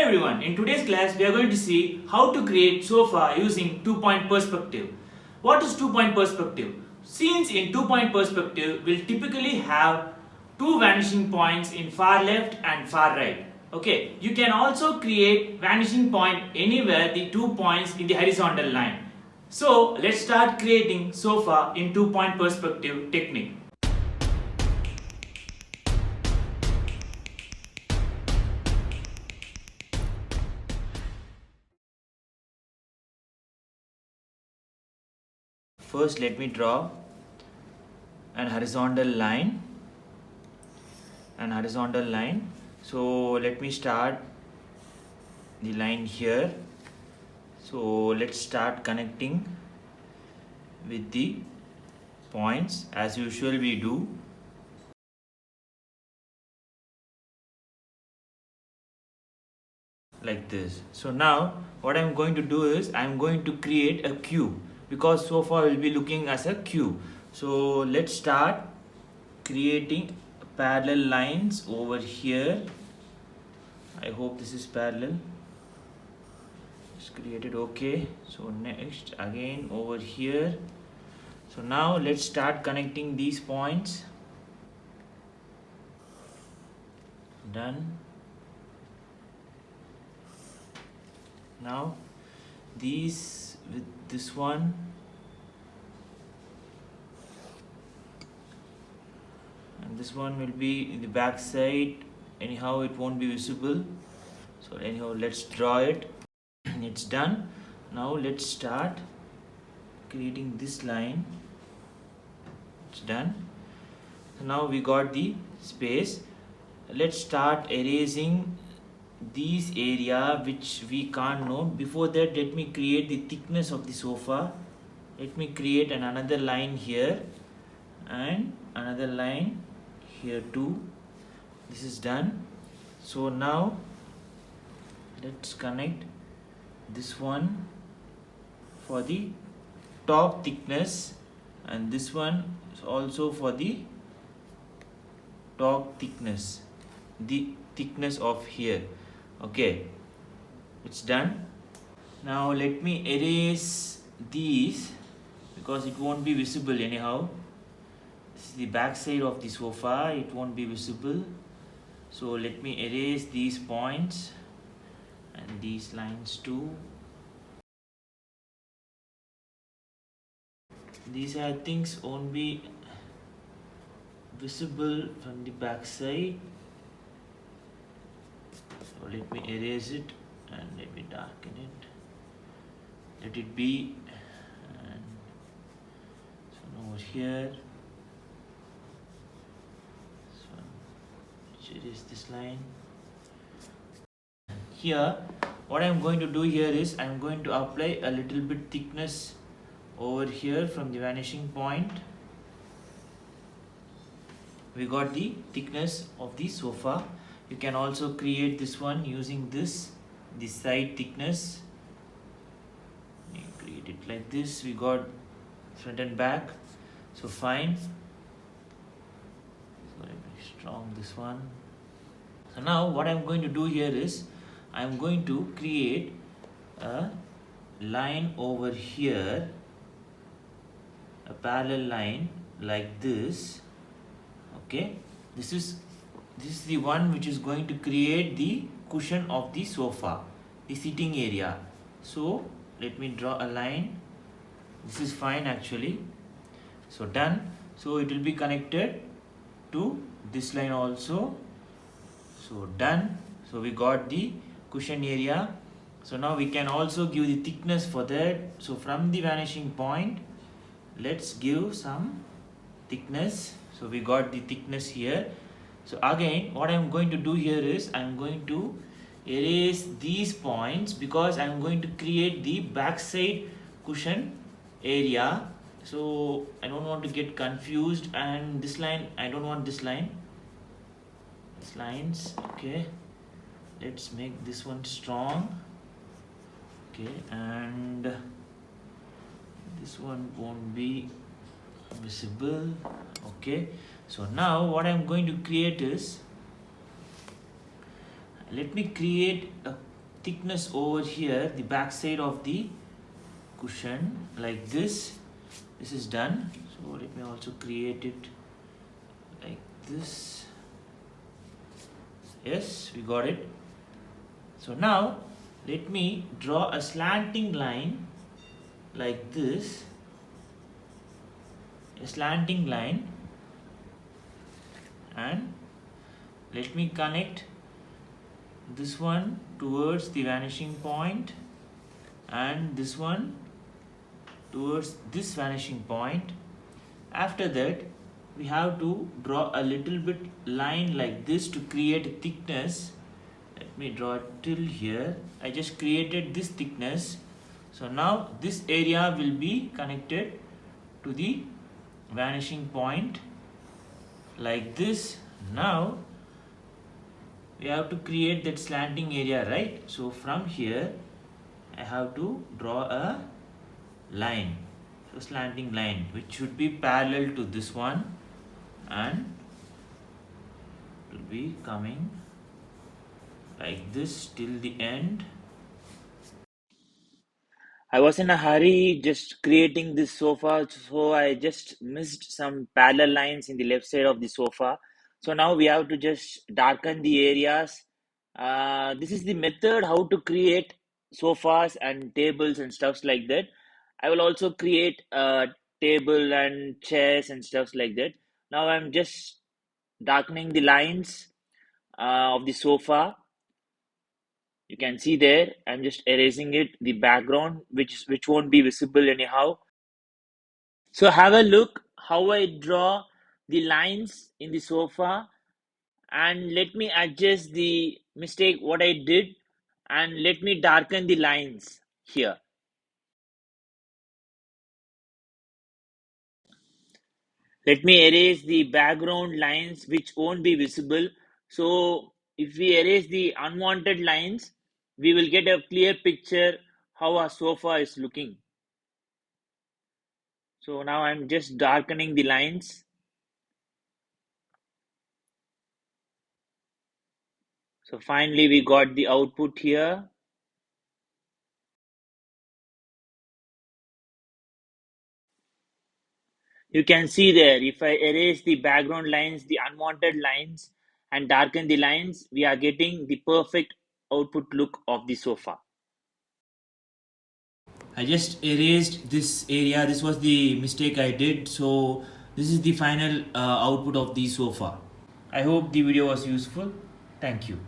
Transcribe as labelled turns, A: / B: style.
A: everyone, in today's class we are going to see how to create sofa using two-point perspective. What is two-point perspective? Scenes in two-point perspective will typically have two vanishing points in far left and far right. Okay, you can also create vanishing point anywhere the 2 points in the horizontal line. So let's start creating sofa in two-point perspective technique. First, let me draw an horizontal line. So let me start the line here. So let's start connecting with the points as usual we do. Like this. So now what I'm going to do is I'm going to create a cube, because sofa will be looking as a cube. So let's start creating parallel lines over here. I hope this is parallel. Just created. Okay, so next again over here. So now let's start connecting these points. Done. Now these with this one, and this one will be in the back side. Anyhow, it won't be visible. So anyhow, let's draw it. It's done. Now let's start creating this line. It's done. So now we got the space. Let's start erasing these area which we can't know. Before that, let me create the thickness of the sofa. Let me create another line here and another line here too. This is done. So now let's connect this one for the top thickness, and this one is also for the top thickness, the thickness of here. Okay, it's done. Now let me erase these because it won't be visible anyhow. This is the back side of the sofa, it won't be visible. So let me erase these points and these lines too. These are things won't be visible from the back side. So let me erase it and let me darken it. Let it be. And so over here. So erase this line. Here, what I am going to do here is I am going to apply a little bit thickness over here from the vanishing point. We got the thickness of the sofa. You can also create this one using this side thickness. You create it like this. We got front and back. So fine. So let me strong this one. So now what I'm going to do here is I'm going to create a line over here, a parallel line like this. Okay, this is the one which is going to create the cushion of the sofa, the sitting area. So let me draw a line. This is fine actually. So done. So it will be connected to this line also. So done. So we got the cushion area. So now we can also give the thickness for that. So from the vanishing point, let's give some thickness. So we got the thickness here. So again, what I'm going to do here is I'm going to erase these points because I'm going to create the backside cushion area. So I don't want to get confused, and this line, I don't want this line. These lines, okay. Let's make this one strong. Okay, and this one won't be visible. Okay, so now what I'm going to create is, let me create a thickness over here, the back side of the cushion, like this. This is done. So let me also create it like this. Yes, we got it. So now let me draw a slanting line like this, a slanting line, and let me connect this one towards the vanishing point and this one towards this vanishing point. After that, we have to draw a little bit line like this to create a thickness. Let me draw it till here. I just created this thickness. So now this area will be connected to the vanishing point like this. Now we have to create that slanting area, right? So from here I have to draw a line, so slanting line, which should be parallel to this one, and it will be coming like this till the end. I was in a hurry just creating this sofa, so I just missed some parallel lines in the left side of the sofa. So now we have to just darken the areas. This is the method how to create sofas and tables and stuffs like that. I will also create a table and chairs and stuffs like that. Now I'm just darkening the lines of the sofa. You can see there, I'm just erasing it, the background, which won't be visible anyhow. So have a look how I draw the lines in the sofa, and let me adjust the mistake what I did, and let me darken the lines here. Let me erase the background lines which won't be visible. So if we erase the unwanted lines, we will get a clear picture how our sofa is looking. So now I'm just darkening the lines. So finally we got the output here. You can see there, if I erase the background lines, the unwanted lines, and darken the lines, we are getting the perfect output look of the sofa. I just erased this area. This was the mistake I did. So this is the final output of the sofa. I hope the video was useful. Thank you.